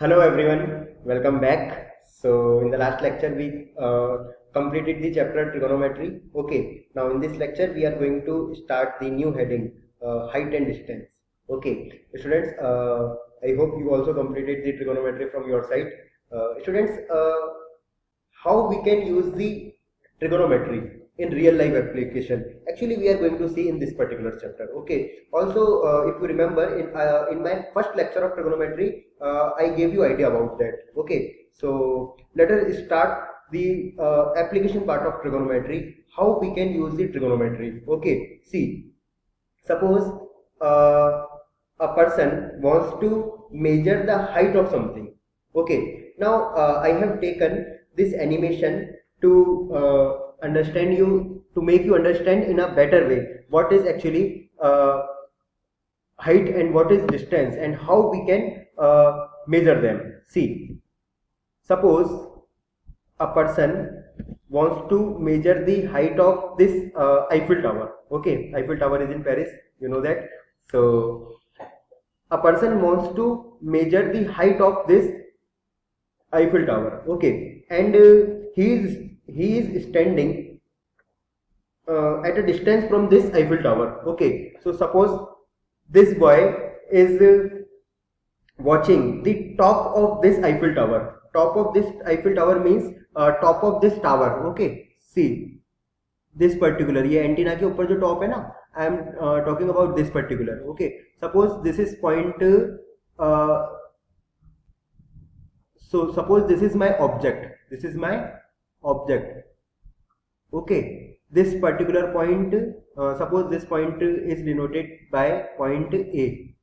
Hello everyone, welcome back. So in the last lecture we completed the chapter trigonometry. Okay, now in this lecture we are going to start the new heading, height and distance. Okay, students, I hope you also completed the trigonometry from your side. Students, how we can use the trigonometry in real life application, actually we are going to see in this particular chapter. Okay, also if you remember in my first lecture of trigonometry, I gave you idea about that. Okay, so let us start the application part of trigonometry, how we can use the trigonometry. Okay, see, suppose uh, a person wants to measure the height of something. Okay, now I have taken this animation to understand you, to make you understand in a better way what is actually height and what is distance and how we can measure them. See, suppose a person wants to measure the height of this Eiffel Tower. Okay, Eiffel Tower is in Paris, you know that. So a person wants to measure the height of this Eiffel Tower. Okay, and he is standing at a distance from this Eiffel Tower. Okay, so suppose this boy is watching the top of this Eiffel Tower. Top of this Eiffel Tower means top of this tower. Okay, see this particular, ये antenna के ऊपर जो top है ना, I am talking about this particular. Okay, suppose this is point, so suppose this is my object. Okay, this particular point, suppose this point is denoted by point A.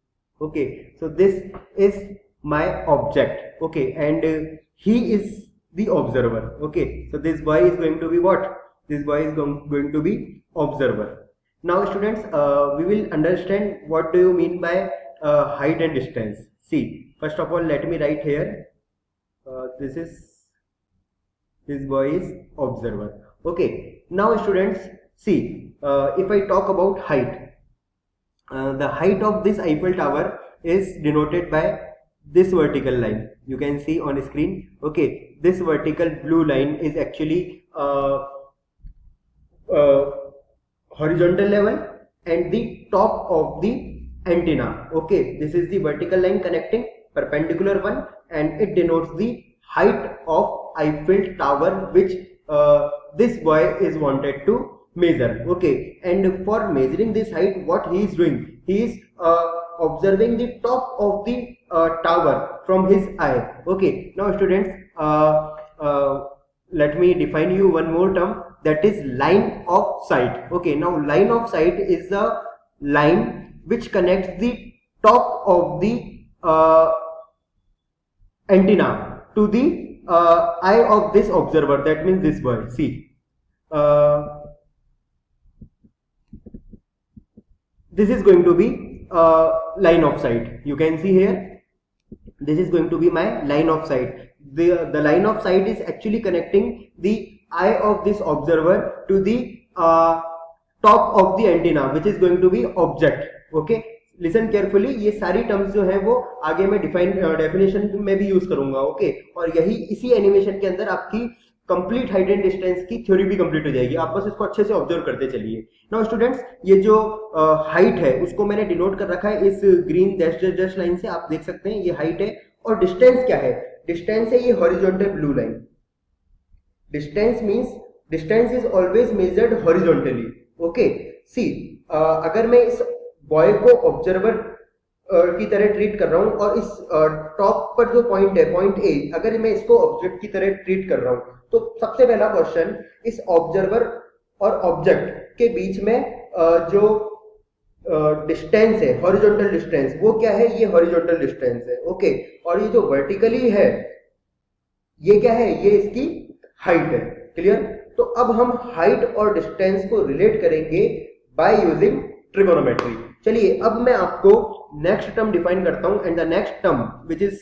Okay, so this is my object. Okay, and he is the observer. Okay, so this boy is going to be what? This boy is going to be observer. Now students, we will understand what do you mean by height and distance. See, first of all let me write here, this boy is observer. Okay, now students, see, if I talk about height, the height of this Eiffel Tower is denoted by this vertical line, you can see on screen. Okay, this vertical blue line is actually horizontal level and the top of the antenna. Okay, this is the vertical line connecting perpendicular one, and it denotes the height of Eiffel Tower which this boy is wanted to measure. Okay, and for measuring this height, what he is doing, he is observing the top of the tower from his eye. Okay, now students, let me define you one more term, that is line of sight. Okay, now line of sight is the line which connects the top of the antenna to the eye of this observer, that means this boy. See, this is going to be line of sight. You can see here, this is going to be my line of sight. The line of sight is actually connecting the eye of this observer to the top of the antenna which is going to be object. Okay, listen carefully, ये सारी terms जो है वो आगे मैं definition में भी use करूंगा. ओके, और यही इसी एनिमेशन के अंदर आपकी कंप्लीट हाइट एंड डिस्टेंस की थ्योरी भी कंप्लीट हो जाएगी. आप बस इसको अच्छे से ऑब्जर्व करते चलिए. नाउ स्टूडेंट्स, ये जो हाइट है उसको मैंने डिनोट कर रखा है इस ग्रीन डैश डैश लाइन से, आप देख सकते हैं ये हाइट है. और डिस्टेंस क्या है? डिस्टेंस है ये horizontal blue line. Distance means distance is always measured horizontally. Okay, see, अगर मैं इस बॉय को ऑब्जर्वर की तरह ट्रीट कर रहा हूं और इस टॉप पर जो पॉइंट है, पॉइंट ए, अगर मैं इसको ऑब्जेक्ट की तरह ट्रीट कर रहा हूं, तो सबसे पहला क्वेश्चन, इस ऑब्जर्वर और ऑब्जेक्ट के बीच में जो डिस्टेंस है, हॉरिजॉन्टल डिस्टेंस, वो क्या है? ये हॉरिजॉन्टल डिस्टेंस है. ओके, और ये जो वर्टिकली है ये क्या है? ये इसकी हाइट है. क्लियर? तो अब हम हाइट और डिस्टेंस को रिलेट करेंगे बाय यूजिंग ट्रिगोनोमेट्री. चलिए, अब मैं आपको नेक्स्ट टर्म डिफाइन करता हूं, and the next term which is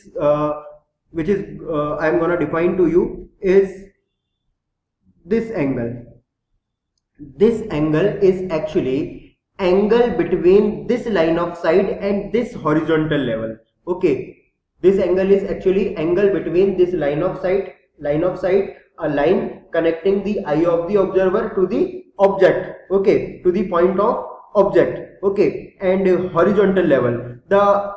I am gonna define to you is this angle. This angle is actually angle between this line of sight and this horizontal level. Okay, This angle is actually angle between this line of sight, a line connecting the eye of the observer to the object, okay, to the point of object, okay. And horizontal level, the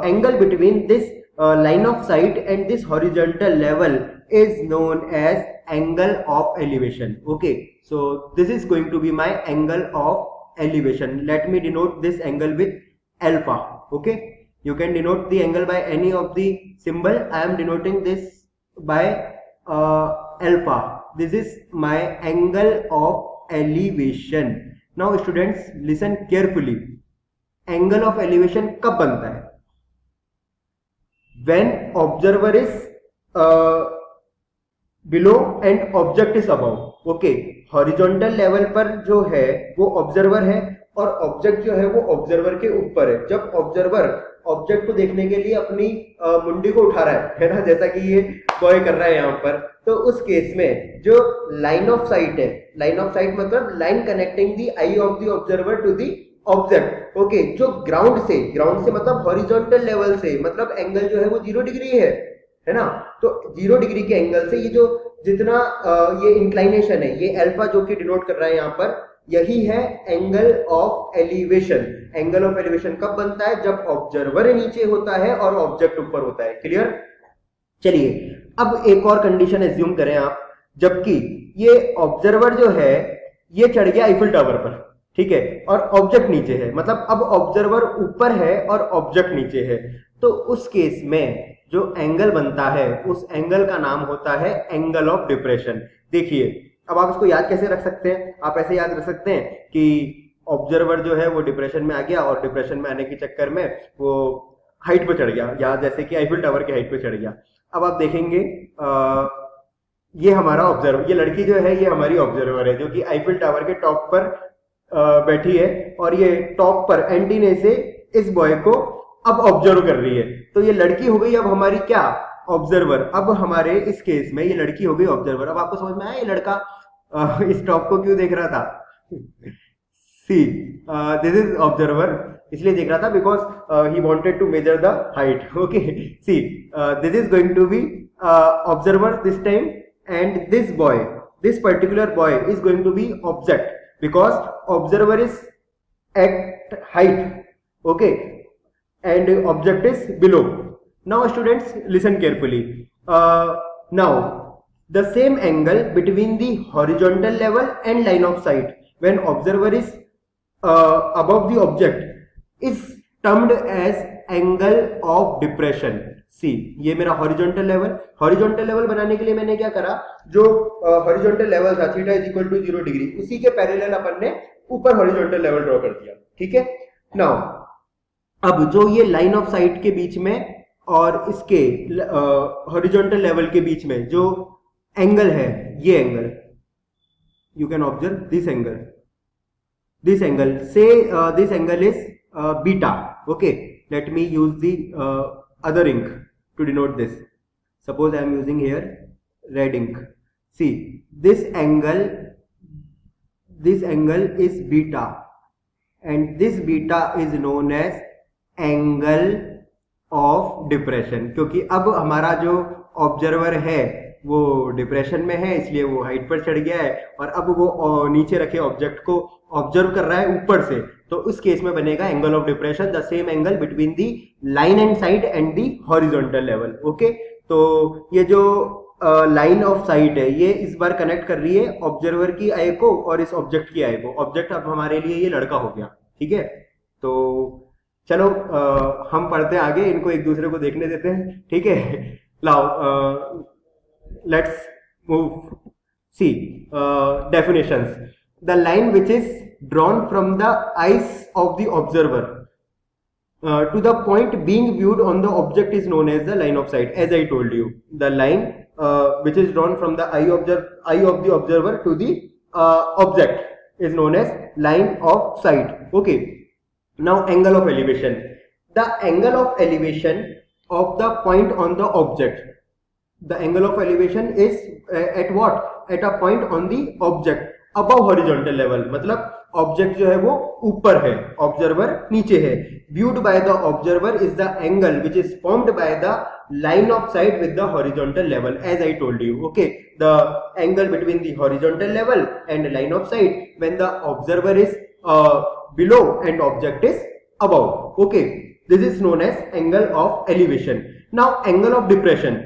angle between this line of sight and this horizontal level is known as angle of elevation, okay. So this is going to be my angle of elevation. Let me denote this angle with alpha, okay. You can denote the angle by any of the symbol. I am denoting this by alpha. This is my angle of elevation. Now students, listen carefully. Angle of elevation कब बनता है? When observer is below and object is above, okay. Horizontal level पर जो है वो observer है और object जो है वो ऑब्जर्वर के ऊपर है. जब ऑब्जर्वर ऑब्जेक्ट को देखने के लिए अपनी मुंडी को उठा रहा है ना, जैसा कि ये बॉय कर रहा है यहाँ पर, तो उस केस में जो लाइन ऑफ साइट है, लाइन ऑफ साइट मतलब line connecting the eye of the observer to the object, okay, जो ग्राउंड से मतलब हॉरिजॉन्टल लेवल से, मतलब एंगल जो है वो 0 डिग्री है ना. तो 0 डिग्री के एंगल से ये जो जितना ये इंक्लाइनेशन है, ये अल्फा जो कि डिनोट कर रहा है यहाँ पर, यही है angle of elevation. Angle of elevation कब बनता है? जब ऑब्जर्वर नीचे होता है और ऑब्जेक्ट ऊपर होता है. क्लियर? चलिए अब एक और कंडीशन एज्यूम करें आप, जबकि ये ऑब्जर्वर जो है ये चढ़ गया आईफिल टावर पर, ठीक है, और ऑब्जेक्ट नीचे है, मतलब अब ऑब्जर्वर ऊपर है और ऑब्जेक्ट नीचे है. तो उस केस में जो एंगल बनता है उस एंगल का नाम होता है एंगल ऑफ डिप्रेशन. देखिए अब आप इसको याद कैसे रख सकते हैं? आप ऐसे याद रख सकते हैं कि ऑब्जर्वर जो है वो डिप्रेशन में आ गया और डिप्रेशन में आने के चक्कर में वो हाइट पे चढ़ गया, या जैसे कि आईफिल टावर की हाइट पे चढ़ गया. अब आप देखेंगे ये हमारा ऑब्जर्वर, ये लड़की जो है ये हमारी ऑब्जर्वर है जो कि आईफिल टावर के टॉप पर बैठी है और ये टॉप पर एंटीने से इस बॉय को अब ऑब्जर्व कर रही है. तो ये लड़की हो गई अब हमारी क्या? ऑब्जर्वर. अब हमारे इस केस में ये लड़की हो गई ऑब्जर्वर. अब आपको समझ में आया ये लड़का इस टॉप को क्यों देख रहा था? सी दिस इज ऑब्जर्वर, इसलिए देख रहा था because he wanted to measure the height, okay. See this is going to be observer this time, and this boy, this particular boy is going to be object because observer is at height, okay, and object is below. Now students listen carefully. Now the same angle between the horizontal level and line of sight when observer is above the object is termed as angle of depression. See, ये मेरा horizontal level बनाने के लिए मैंने क्या करा, जो horizontal level था theta is equal to 0 degree, उसी के पैरेलल अपन ने ऊपर horizontal level ड्रॉ कर दिया, ठीक है. Now अब जो ये लाइन ऑफ साइट के बीच में और इसके हॉरिजॉन्टल लेवल के बीच में जो एंगल है, ये angle, you can observe this angle से this angle is beta, okay. Let me use the other ink to denote this. Suppose I am using here red ink. See this angle is beta and this beta is known as angle of depression. क्योंकि अब हमारा जो observer है वो depression में है, इसलिए वो हाइट पर चढ़ गया है और अब वो नीचे रखे ऑब्जेक्ट को ऑब्जर्व कर रहा है ऊपर से. तो उस केस में बनेगा angle of depression, the same angle between the line and side and the horizontal level, okay. तो ये जो लाइन ऑफ साइट है ये इस बार कनेक्ट कर रही है ऑब्जर्वर की आई को और इस ऑब्जेक्ट की आई को. ऑब्जेक्ट अब हमारे लिए ये लड़का हो गया, ठीक है. तो चलो हम पढ़ते आगे, इनको एक दूसरे को देखने देते हैं, ठीक है. लाओ let's move. See definitions. The line which is drawn from the eyes of the observer to the point being viewed on the object is known as the line of sight. As I told you, the line which is drawn from the eye of the observer to the object is known as line of sight, okay. Now angle of elevation. The angle of elevation of the point on the object, the angle of elevation is at what? At a point on the object above horizontal level. मतलब object जो है वो ऊपर है, observer नीचे है. Viewed by the observer is the angle which is formed by the line of sight with the horizontal level, as I told you. Okay, the angle between the horizontal level and line of sight when the observer is below and object is above. Okay, this is known as angle of elevation. Now angle of depression.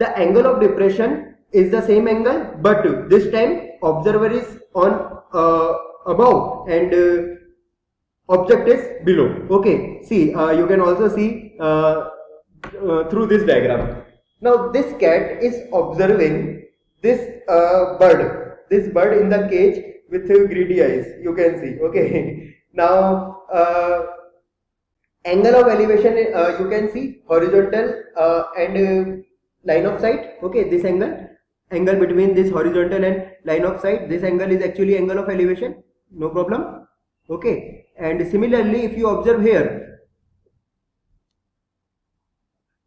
The angle of depression is the same angle, but this time observer is on above and object is below. Okay, see, you can also see through this diagram. Now this cat is observing this bird in the cage with greedy eyes, you can see. Okay, now angle of elevation, you can see horizontal and line of sight. Okay, this angle between this horizontal and line of sight, this angle is actually angle of elevation, no problem. Okay, and similarly if you observe here,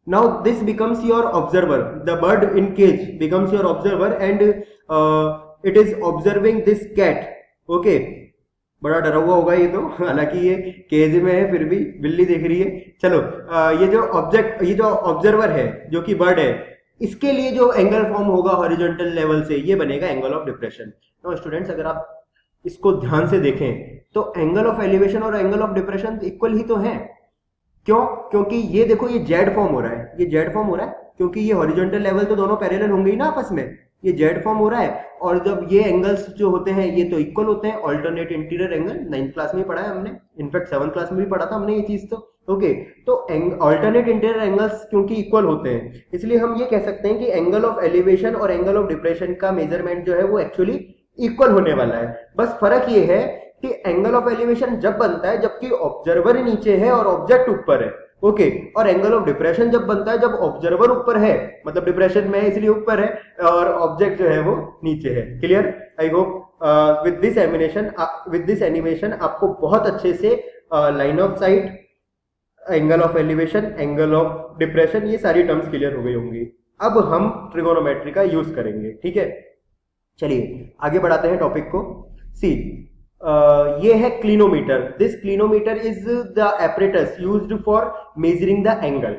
now this becomes your observer, the bird in cage becomes your observer and it is observing this cat. Okay, बड़ा डरा हुआ होगा ये तो, हालांकि ये cage में है फिर भी बिल्ली देख रही है. चलो, ये जो ऑब्जर्वर है जो कि बर्ड है, इसके लिए जो एंगल फॉर्म होगा हॉरिजॉन्टल लेवल से, ये बनेगा एंगल ऑफ डिप्रेशन. तो स्टूडेंट्स, अगर आप इसको ध्यान से देखें तो एंगल ऑफ एलिवेशन और एंगल ऑफ डिप्रेशन इक्वल ही तो है. क्यों? क्योंकि ये देखो, ये जेड फॉर्म हो रहा है, ये जेड फॉर्म हो रहा है क्योंकि ये हॉरिजॉन्टल लेवल तो दोनों पैरेलल होंगे ही ना आपस में, ये जेड फॉर्म हो रहा है. और जब ये एंगल्स जो होते हैं ये तो इक्वल होते हैं. Alternate interior angle 9th class में पढ़ा है हमने, इनफैक्ट 7th क्लास में भी पढ़ा था हमने ये चीज तो. ओके, तो ऑल्टरनेट इंटीरियर एंगल्स क्योंकि इक्वल होते हैं, इसलिए हम ये कह सकते हैं कि एंगल ऑफ एलिवेशन और एंगल ऑफ डिप्रेशन का मेजरमेंट जो है वो एक्चुअली इक्वल होने वाला है. बस फर्क ये है कि एंगल ऑफ एलिवेशन जब बनता है जबकि ऑब्जर्वर नीचे है और ऑब्जेक्ट ऊपर है. ओके, और एंगल ऑफ डिप्रेशन जब बनता है जब ऑब्जर्वर ऊपर है, मतलब डिप्रेशन में है इसलिए ऊपर है, और ऑब्जेक्ट जो है वो नीचे है. Clear? I hope with this animation आपको बहुत अच्छे से line of site, angle of elevation, angle of depression, ये सारी टर्म्स क्लियर हो गई होंगी. अब हम ट्रिगोनोमेट्री का यूज करेंगे. ठीक है, चलिए आगे बढ़ाते हैं टॉपिक को. सी, ये है clinometer. This clinometer is the apparatus used for measuring the angle.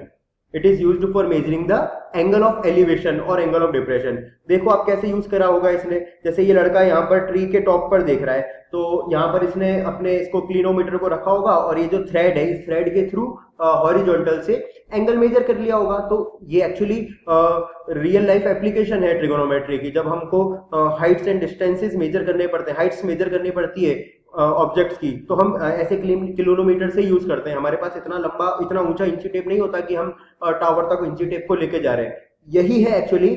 It is used for measuring the angle of elevation और angle of depression. देखो आप कैसे यूज करा होगा इसने. जैसे ये लड़का यहाँ पर ट्री के टॉप पर देख रहा है, तो यहाँ पर इसने अपने इसको क्लिनोमीटर को रखा होगा और ये जो थ्रेड है, इस थ्रेड के थ्रू हॉरिजॉन्टल से एंगल मेजर कर लिया होगा. तो ये एक्चुअली रियल लाइफ एप्लीकेशन है ट्रिगोनोमेट्री की. जब हमको हाइट्स एंड डिस्टेंसेस मेजर करने पड़ते हैं, हाइट्स मेजर करनी पड़ती है ऑब्जेक्ट्स की, तो हम ऐसे किलोमीटर से यूज करते हैं. हमारे पास इतना लंबा, इतना ऊंचा इंची टेप नहीं होता कि हम टावर तक इंची टेप को लेके जा रहे हैं. यही है एक्चुअली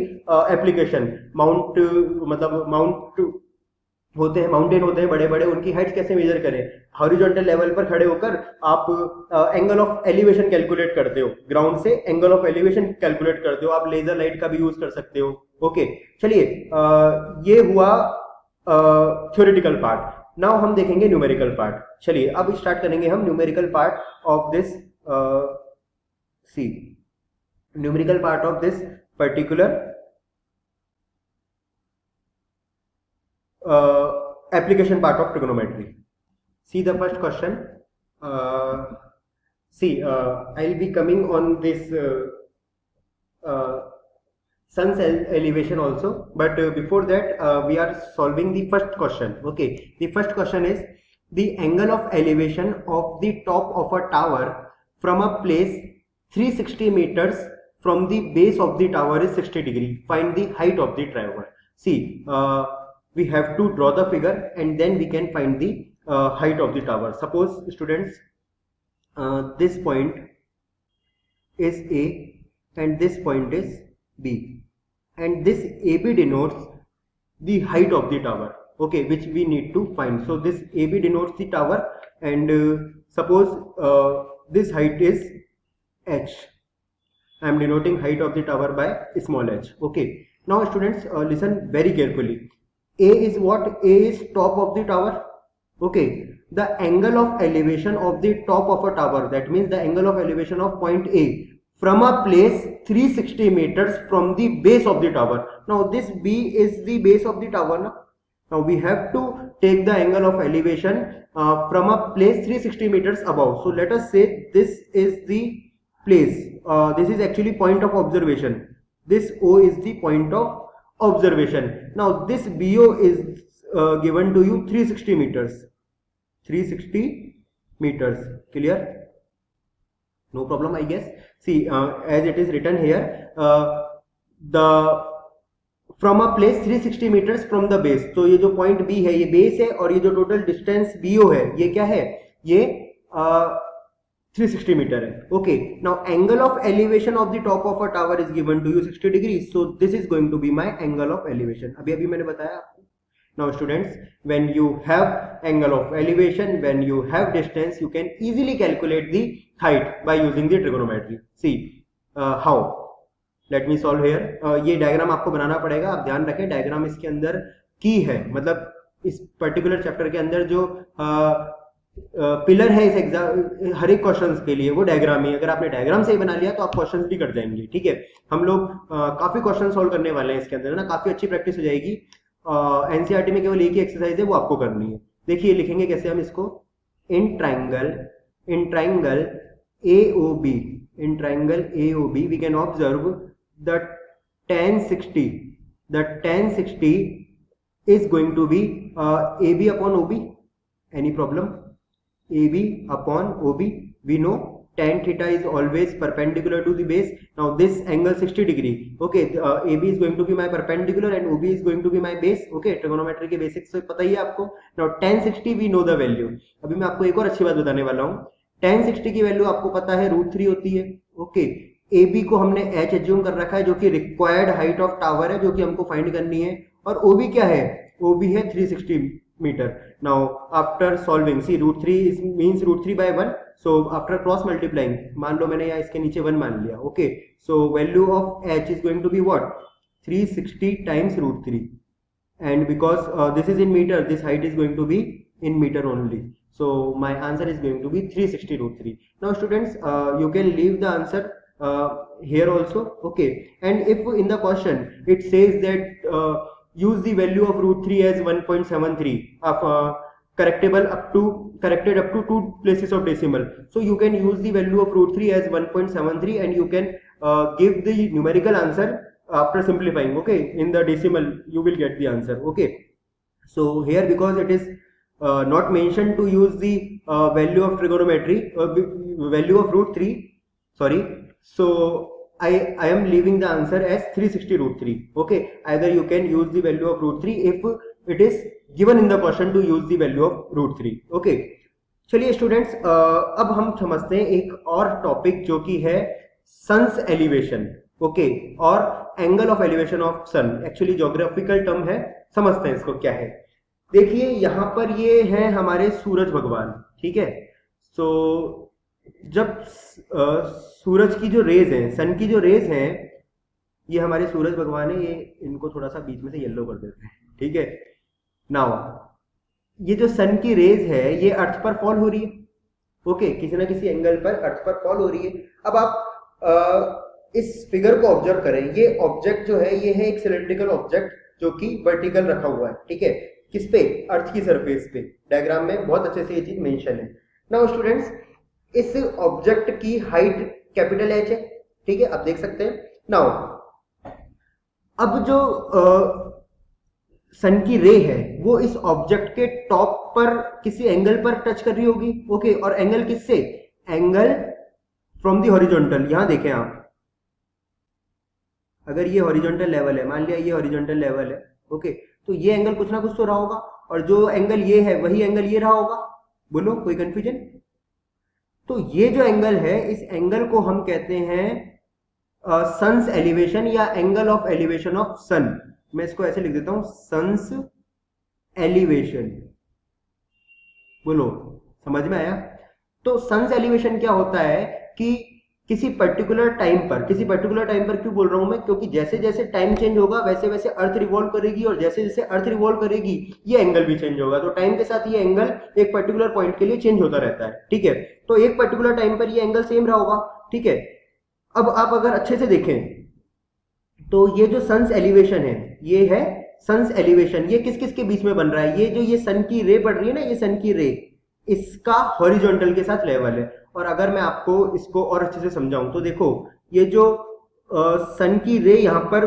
एप्लीकेशन. माउंट होते हैं, माउंटेन होते हैं बड़े बड़े, उनकी हाइट कैसे मेजर करें. हॉरिजॉन्टल लेवल पर खड़े होकर आप एंगल ऑफ एलिवेशन कैलकुलेट करते हो, ग्राउंड से एंगल ऑफ एलिवेशन कैलकुलेट करते हो. आप लेजर लाइट का भी यूज कर सकते हो. ओके, चलिए, ये हुआ थ्योरेटिकल पार्ट. नाउ हम देखेंगे न्यूमेरिकल पार्ट. चलिए अब स्टार्ट करेंगे हम numerical part of this numerical part of this particular application part of trigonometry. See the first question. I'll be coming on this sun's elevation also, but before that we are solving the first question. Okay, the first question is the angle of elevation of the top of a tower from a place 360 meters from the base of the tower is 60 degree. Find the height of the tower. See, we have to draw the figure and then we can find the height of the tower. Suppose students, this point is A and this point is B, and this AB denotes the height of the tower, okay, which we need to find. So this AB denotes the tower, and suppose this height is H. I am denoting height of the tower by small h. Okay, now students, listen very carefully. A is what? A is top of the tower. Okay, the angle of elevation of the top of a tower, that means the angle of elevation of point A from a place 360 meters from the base of the tower. Now this B is the base of the tower. Now we have to take the angle of elevation from a place 360 meters above. So let us say this is the place, this is actually point of observation, this O is the point of observation. Now this BO is given to you 360 meters, 360 meters, clear? No problem, I guess. See, as it is written here, the from a place 360 meters from the base. तो ये जो point B है ये base है, और ये जो total distance BO है ये क्या है, ये 360 मीटर है. Okay, now angle of elevation of the top of a tower is given to you 60 degree. So this is going to be my angle of elevation. अभी मैंने बताया आपको. Now students, when you have angle of elevation, when you have distance, you can easily calculate the height by using the trigonometry. See how. Let me solve here. ये diagram आपको बनाना पड़ेगा. आप ध्यान रखें डायग्राम इसके अंदर की है, मतलब इस पर्टिकुलर चैप्टर के अंदर जो पिलर है इस एग्जाम हर एक क्वेश्चन के लिए वो डायग्राम ही. अगर आपने डायग्राम सही बना लिया तो आप क्वेश्चन भी कर जाएंगे. ठीक है, हम लोग काफी क्वेश्चन सोल्व करने वाले हैं इसके अंदर ना, काफी अच्छी प्रैक्टिस हो जाएगी. एनसीईआरटी में केवल एक ही एक्सरसाइज है, वो आपको करनी है. देखिए लिखेंगे कैसे हम इसको. In triangle AOB, in triangle AOB we can observe the tan 60 is going to be AB upon OB. Any problem? AB upon OB. We know tan theta is always perpendicular to the base. Now this angle 60 degree. Okay, AB is going to be my perpendicular and OB is going to be my base. Okay, trigonometry के basics तो पता ही है आपको. Now tan 60 we know the value. अभी मैं आपको एक और अच्छी बात बताने वाला हूँ. tan 60 की वैल्यू आपको पता है √3 होती है. ओके, AB को हमने h एज्यूम कर रखा है जो कि रिक्वायर्ड हाइट ऑफ टावर है जो कि हमको फाइंड करनी है. और OB क्या है, OB है 360 मीटर. Now after solving, see √3 means √3 by 1. So after cross multiplying, मान लो मैंने यहाँ इसके नीचे 1 मान लिया. Okay, so value of h is going to be what, 360 times √3. And because this is in meter, this height is going to be in meter only, so my answer is going to be 360 √3. Now students, you can leave the answer here also. Okay, and if in the question it says that use the value of √3 as 1.73 of corrected up to 2 places of decimal, so you can use the value of √3 as 1.73 and you can give the numerical answer after simplifying. Okay, in the decimal you will get the answer. Okay, so here because it is not mentioned to use the value of trigonometry, value of √3, sorry, so I am leaving the answer as 360 √3. Okay, either you can use the value of √3 if it is given in the question to use the value of √3. Okay, चलिए students, अब हम समझते हैं एक और topic जो कि है सन्स एलिवेशन. ओके, और angle of elevation of sun. Actually geographical term है, समझते हैं इसको क्या है. देखिए यहाँ पर ये है हमारे सूरज भगवान. ठीक है, सो जब सूरज की जो रेज हैं, सन की जो रेज हैं, ये हमारे सूरज भगवान है. ये इनको थोड़ा सा बीच में से येलो कर देते हैं. ठीक है, नाउ ये जो सन की रेज है ये अर्थ पर फॉल हो रही है. ओके, किसी ना किसी एंगल पर अर्थ पर फॉल हो रही है. अब आप इस फिगर को ऑब्जर्व करें. ये ऑब्जेक्ट जो है ये है एक सिलेंड्रिकल ऑब्जेक्ट जो कि वर्टिकल रखा हुआ है. ठीक है, किस पे, अर्थ की सरफेस पे. डायग्राम में बहुत अच्छे से ये चीज मेंशन है. नाउ स्टूडेंट्स, इस ऑब्जेक्ट की हाइट कैपिटल H है. ठीक है, आप देख सकते हैं. नाउ अब जो सन की रे है वो इस ऑब्जेक्ट के टॉप पर किसी एंगल पर टच कर रही होगी. ओके, और एंगल किससे, एंगल फ्रॉम द हॉरिजॉन्टल. यहां देखें आप, अगर ये हॉरिजॉन्टल लेवल है, मान लिया ये हॉरिजॉन्टल लेवल है. ओके, तो ये एंगल कुछ ना कुछ तो रहा होगा, और जो एंगल ये है वही एंगल ये रहा होगा. बोलो, कोई कंफ्यूजन? तो ये जो एंगल है, इस एंगल को हम कहते हैं सन्स एलिवेशन या एंगल ऑफ एलिवेशन ऑफ सन. मैं इसको ऐसे लिख देता हूं, सन्स एलिवेशन. बोलो, समझ में आया? तो सन्स एलिवेशन क्या होता है कि किसी पर्टिकुलर टाइम पर क्यों बोल रहा हूं मैं, क्योंकि जैसे जैसे टाइम चेंज होगा वैसे वैसे अर्थ रिवॉल्व करेगी, और जैसे जैसे अर्थ रिवॉल्व करेगी ये एंगल भी चेंज होगा. तो टाइम के साथ ये एंगल एक पर्टिकुलर पॉइंट के लिए चेंज होता रहता है. ठीक है, तो एक पर्टिकुलर टाइम पर ये एंगल सेम रहा होगा. ठीक है, अब आप अगर अच्छे से देखें तो ये जो सन्स एलिवेशन है ये है सन्स एलिवेशन ये किस किस के बीच में बन रहा है, ये जो ये सन की रे पड़ रही है ना, ये सन की रे इसका हॉरिजॉन्टल के साथ लेवल है। और अगर मैं आपको इसको और अच्छे से समझाऊं तो देखो ये जो सन की रे यहाँ पर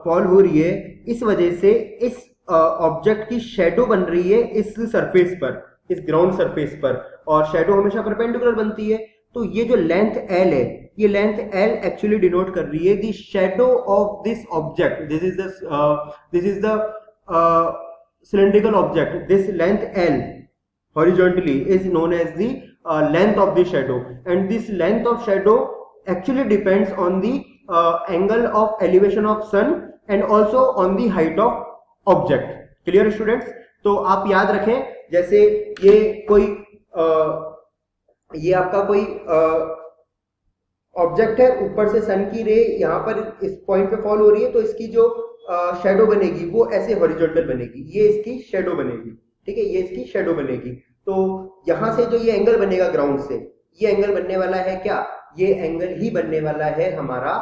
फॉल हो रही है, इस वजह से इस ऑब्जेक्ट की शेडो बन रही है इस सरफेस पर, इस ग्राउंड सरफेस पर, और शेडो हमेशा परपेंडिकुलर बनती है। तो ये जो लेंथ एल है, ये लेंथ एल एक्चुअली डिनोट कर रही है the shadow of this object. This is the cylindrical object. This length L horizontally is known as the length of the shadow, and this length of shadow actually depends on the angle of elevation of sun and also on the height of object. Clear students? तो आप याद रखें, जैसे ये कोई ये आपका कोई ऑब्जेक्ट है, ऊपर से सन की रे यहाँ पर इस पॉइंट पे फॉल हो रही है, तो इसकी जो शेडो बनेगी वो ऐसे हॉरिजॉन्टल बनेगी, ये इसकी शेडो बनेगी, ठीक है, ये इसकी शेडो बनेगी। तो यहां से जो ये एंगल बनेगा ग्राउंड से, ये एंगल बनने वाला है क्या, ये एंगल ही बनने वाला है हमारा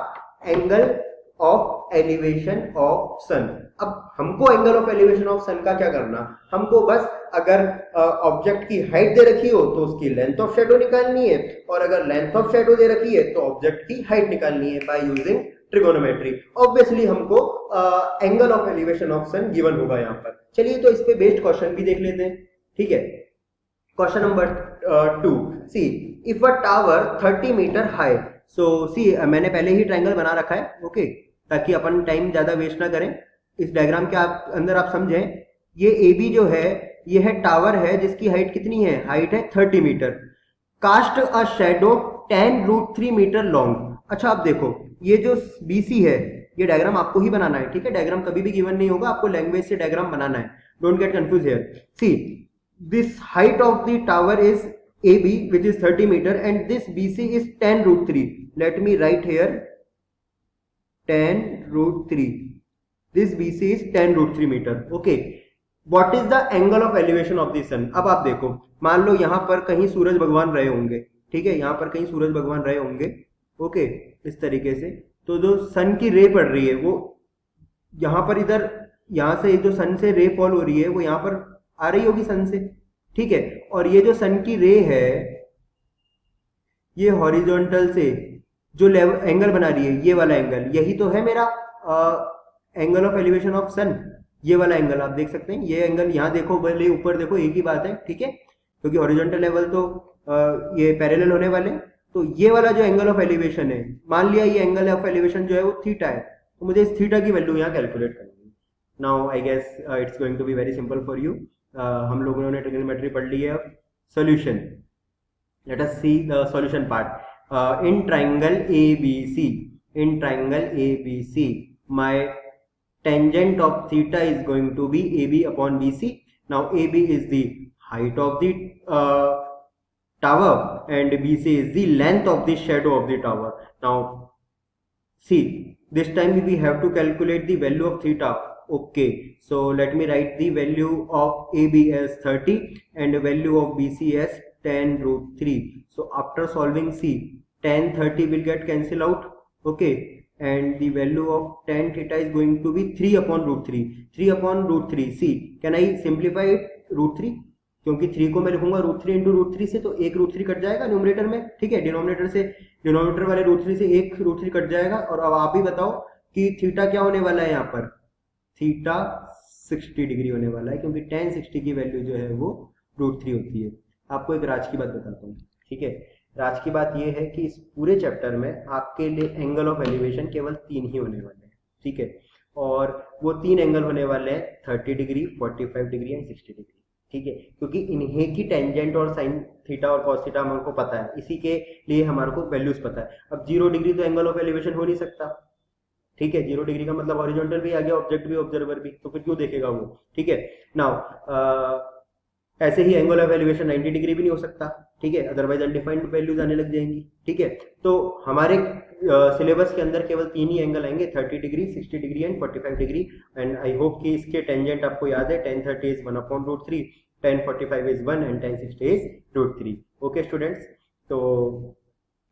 एंगल ऑफ एलिवेशन ऑफ सन। अब हमको एंगल ऑफ एलिवेशन ऑफ सन का क्या करना, हमको बस अगर ऑब्जेक्ट की हाइट दे रखी हो तो उसकी लेंथ ऑफ शेडो निकालनी है, और अगर लेंथ ऑफ शेडो दे रखी है तो ऑब्जेक्ट की हाइट निकालनी है बाय यूजिंग ट्रिगोनोमेट्री। ऑब्वियसली हमको angle of elevation of sun given होगा यहाँ पर। चलिए तो इस पे बेस्ड क्वेश्चन भी देख लेते हैं, ठीक है। Question number 2, see if a tower 30 metre high, so see मैंने पहले ही ट्रायंगल बना रखा है, ओके, ताकि अपन टाइम ज्यादा वेस्ट ना करें। इस डायग्राम के अंदर आप समझें, ये ए बी जो है ये है टावर है जिसकी हाइट कितनी है, हाइट है 30 meter. Cast a shadow 10√3 meter long. अच्छा अब देखो ये जो BC है, ये डायग्राम आपको ही बनाना है, ठीक है, डायग्राम कभी भी गिवन नहीं होगा, आपको लैंग्वेज से डायग्राम बनाना है, don't get confuse here. See this height of the tower is AB which is 30 meter and this BC is 10√3. Let me write here 10√3. This BC is 10√3 meter. Okay. What is the angle of elevation of the sun? अब आप देखो, मान लो यहाँ पर कहीं सूरज भगवान रहे होंगे, ठीक है, यहाँ पर कहीं सूरज भगवान रहे होंगे, ओके, इस तरीके से। तो जो सन की रे पड़ रही है वो यहाँ पर, इधर यहाँ से जो सन से रे फॉल हो रही है वो यहाँ पर आ रही होगी सन से, ठीक है। और ये जो सन की रे है ये हॉरिजॉन्टल से जो लेवल एंगल बना रही है, ये वाला एंगल, यही तो है मेरा एंगल ऑफ एलिवेशन ऑफ सन। ये वाला एंगल आप देख सकते हैं, ये एंगल यहाँ देखो भले ऊपर देखो एक ही बात है, ठीक है, क्योंकि हॉरिजॉन्टल लेवल तो ये पैरेलल होने वाले। तो ये वाला जो एंगल ऑफ एलिवेशन है, मान लिया ये एंगल ऑफ एलिवेशन जो है वो थीटा है, तो मुझे इस थीटा की वैल्यू यहाँ कैलकुलेट करनी है। Now I guess it's going to be very simple for you. हम लोगों ने ट्रिग्नोमेट्री पढ़ ली है। Solution, let us see the solution part. In triangle ABC, in triangle ABC, my tangent of theta is going to be AB upon BC. Now AB is the height of the tower and BC is the length of the shadow of the tower. Now see, this time we have to calculate the value of theta. Okay, so let me write the value of AB as 30 and the value of BC as 10√3. So after solving, see, 10 30 will get cancel out, okay, and the value of tan theta is going to be 3 upon √3. 3 upon √3, see, can I simplify it √3, क्योंकि 3 को मैं लिखूंगा √3 into √3 से, तो एक √3 cut जाएगा numerator में, ठीक है, डिनोमिनेटर से, डिनोमिनेटर वाले √3 से एक √3 कट जाएगा। और अब आप ही बताओ कि थीटा क्या होने वाला है, यहाँ पर थीटा 60 डिग्री होने वाला है, क्योंकि tan 60 की वैल्यू जो है वो √3 होती है। आपको एक राज की बात बताता हूँ, ठीक है, राज की बात यह है कि इस पूरे चैप्टर में आपके लिए एंगल ऑफ एलिवेशन केवल 3 ही होने वाले हैं, ठीक है, और वो 3 एंगल होने वाले हैं 30 डिग्री, 45 डिग्री एंड 60 डिग्री, ठीक है, क्योंकि इन्हीं की टेंजेंट और साइन थीटा और कॉस थीटा हमको पता है, इसी के लिए हमारे को वैल्यूज पता है। अब 0 डिग्री तो एंगल ऑफ एलिवेशन हो नहीं सकता, ठीक है, 0 डिग्री का मतलब हॉरिजॉन्टल भी आ गया, ऑब्जेक्ट भी, ऑब्जर्वर भी, तो फिर क्यों देखेगा वो, ठीक है। नाउ ऐसे ही एंगल ऑफ एलिवेशन 90 डिग्री भी नहीं हो सकता, ठीक है, अदरवाइज अनडिफाइंड वैल्यूज आने लग जाएंगी, ठीक है। तो हमारे सिलेबस के अंदर केवल 3 ही एंगल आएंगे, 30 degree, 60 degree and 45 degree. And I hope कि इसके टेंजेंट आपको याद है, tan 30 is 1 upon √3, tan 45 is 1 and tan 60 is √3। Okay students, तो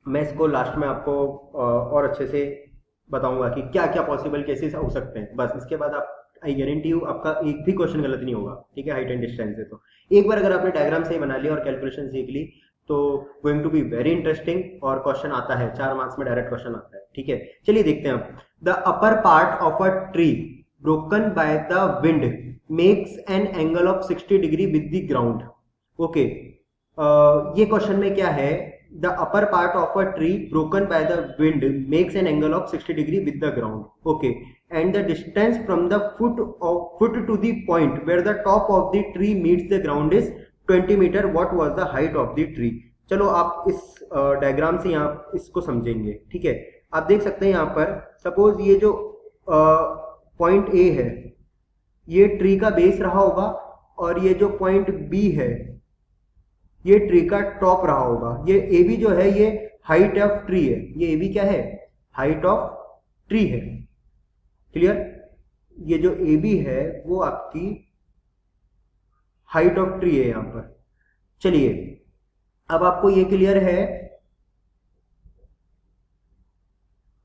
मैं इसको लास्ट में आपको और अच्छे से बताऊंगा कि क्या क्या पॉसिबल केसेस हो सकते हैं। बस इसके बाद आप आई गारंटी यू आपका एक भी क्वेश्चन गलत नहीं होगा, ठीक है, हाइट एंड डिस्टेंस से। तो एक बार अगर आपने डायग्राम सही बना लिया और कैलकुलेशन सीख ली तो going to be very interesting, और क्वेश्चन आता है 4 मार्क्स में, डायरेक्ट क्वेश्चन आता है, ठीक है। चलिए देखते हैं अब। The upper part of a tree broken by the wind makes an angle of 60 degree with the ground. Okay, ये क्वेश्चन में क्या है, the upper part of a tree broken by the wind makes an angle of 60 degree with the ground. Okay, and the distance from the foot to the point where the top of the tree meets the ground is 20 metre. What was the height of the tree. चलो आप इस diagram से यहाँ इसको समझेंगे, ठीक है। आप देख सकते हैं यहाँ पर सपोज ये जो पॉइंट ए है ये ट्री का बेस रहा होगा, और ये जो पॉइंट बी है ये ट्री का टॉप रहा होगा। ये ए बी जो है ये हाइट ऑफ ट्री है, ये ए बी क्या है, हाइट ऑफ ट्री है। क्लियर, ये जो ए बी है वो आपकी हाइट ऑफ ट्री है यहां पर। चलिए अब आपको ये क्लियर है,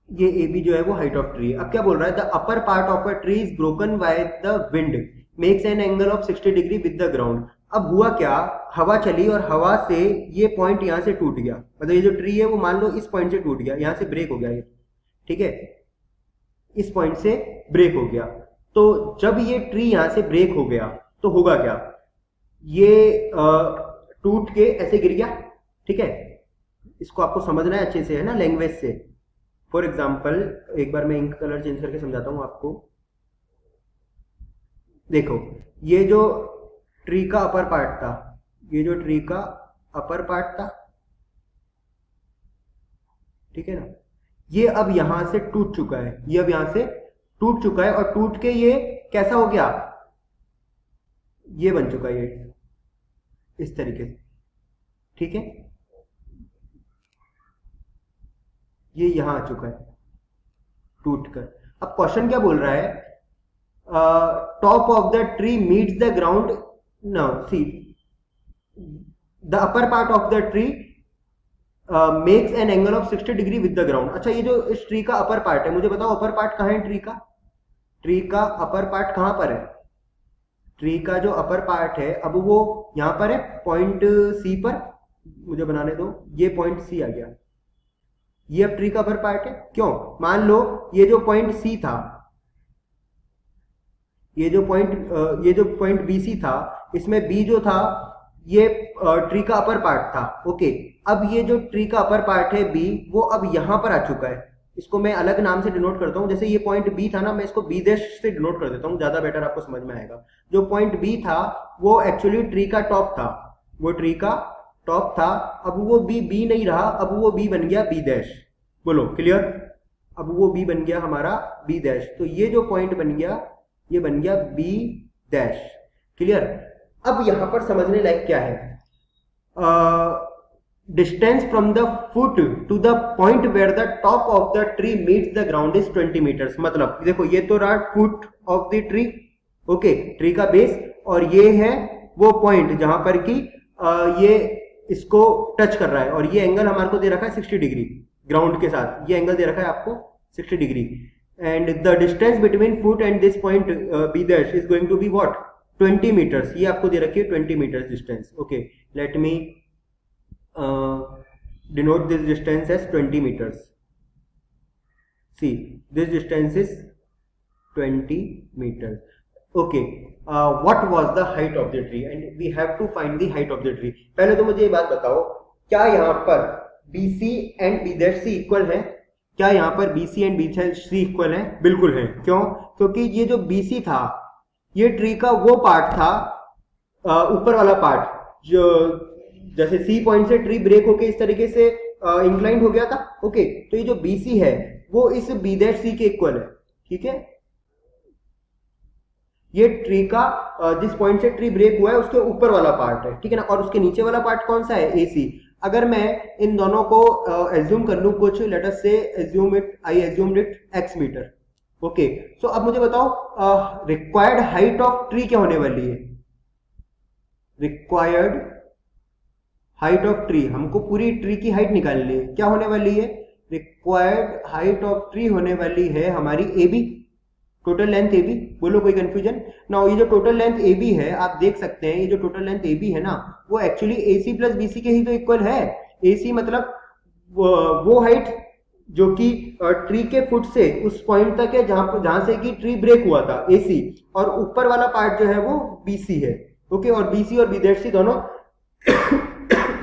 ये ए बी जो है वो हाइट ऑफ ट्री है। अब क्या बोल रहा है, the upper part of a tree is broken by the wind makes an angle of 60 degree with the ground. अब हुआ क्या, हवा चली और हवा से ये पॉइंट यहां से टूट गया, मतलब ये जो ट्री है वो मान लो इस पॉइंट से टूट गया, यहां से ब्रेक हो गया ये, ठीक है, इस पॉइंट से ब्रेक हो गया। तो जब ये ट्री यहां से ब्रेक हो गया तो होगा क्या, ये टूट के ऐसे गिर गया, ठीक है। इसको आपको समझना है अच्छे से, है ना, लैंग्वेज से। फॉर एग्जाम्पल एक बार मैं इंक कलर चेंज करके समझाता हूं आपको। देखो ये जो ट्री का अपर पार्ट था, ये जो ट्री का अपर पार्ट था, ठीक है ना, ये अब यहां से टूट चुका है, ये अब यहां से टूट चुका है, और टूट के ये कैसा हो गया, ये बन चुका है ये इस तरीके से, ठीक है, ये यहां आ चुका है टूट कर। अब क्वेश्चन क्या बोल रहा है, top of the tree meets the ground. Now see the upper part of the tree makes an angle of 60 degree with the ground. अच्छा, ये जो इस ट्री का अपर पार्ट है, मुझे बताओ अपर पार्ट कहां है ट्री का, ट्री का अपर पार्ट कहां पर है, ट्री का जो अपर पार्ट है अब वो यहां पर है पॉइंट सी पर, मुझे बनाने दो, ये पॉइंट सी आ गया, ये अब ट्री का अपर पार्ट है। क्यों, मान लो ये जो पॉइंट सी था, ये जो पॉइंट बी सी था, इसमें बी जो था ये ट्री का अपर पार्ट था। ओके, अब ये जो ट्री का अपर पार्ट है बी, वो अब यहां पर आ चुका है। इसको मैं अलग नाम से डिनोट करता हूं, जैसे ये पॉइंट बी था ना, मैं इसको बी डैश से डिनोट कर देता हूं, ज्यादा बेटर आपको समझ में आएगा। जो पॉइंट बी था वो एक्चुअली ट्री का टॉप था, वो ट्री का टॉप था, अब वो बी नहीं रहा, अब वो बी बन गया बी डैश। बोलो क्लियर, अब वो बी बन गया हमारा बी डैश, तो ये जो पॉइंट बन गया ये बन गया बी डैश। क्लियर, अब यहां पर समझने लायक क्या है, distance from the foot to the point where the top of the tree meets the ground is 20 meters. मतलब देखो ये तो रहा foot of the tree, okay, tree का बेस, और ये है वो पॉइंट जहां पर कि ये इसको टच कर रहा है, और ये एंगल हमारे को दे रखा है 60 डिग्री ग्राउंड के साथ, ये एंगल दे रखा है आपको 60 degree, and the distance between foot and this point B dash is going to be what, 20 meters, ये आपको दे रखी है 20 meters distance. Okay, let me denote this distance as 20 meters. See, this distance is 20 meters. Okay, what was the height of the tree, and we have to find the height of the tree. पहले तो मुझे ये बात बताओ, क्या यहाँ पर BC and BC equal है, क्या यहाँ पर BC and BC इक्वल है? बिल्कुल है। क्यों? क्योंकि ये जो BC था ये ट्री का वो पार्ट था, ऊपर वाला पार्ट, जो जैसे सी पॉइंट से ट्री ब्रेक होके इस तरीके से इंक्लाइंड हो गया था। ओके, तो ये जो बीसी है वो इस बी डैश सी के इक्वल है, ठीक है। ये ट्री का जिस पॉइंट से ट्री ब्रेक हुआ है उसके ऊपर वाला पार्ट है, ठीक है ना, और उसके नीचे वाला पार्ट कौन सा है, एसी। अगर मैं इन दोनों को एज्यूम कर लूं कुछ, let us say I assumed it x metre. Okay, so अब मुझे बताओ रिक्वायर्ड हाइट ऑफ ट्री क्या होने वाली है, रिक्वायर्ड हाइट ऑफ ट्री, हमको पूरी ट्री की हाइट निकालनी है, क्या होने वाली है, रिक्वायर्ड हाइट ऑफ ट्री होने वाली है हमारी A B. Total length A B, बोलो कोई कंफ्यूजन? ना, ये जो टोटल लेंथ ए बी है आप देख सकते हैं, ये जो टोटल लेंथ ए बी है ना वो एक्चुअली ए सी प्लस बी सी के ही तो इक्वल है। ए सी मतलब वो हाइट जो कि ट्री के फुट से उस पॉइंट तक है जहां से कि ट्री ब्रेक हुआ था, ए सी, और ऊपर वाला पार्ट जो है वो बी सी है। ओके, और बी सी और बी सी दोनों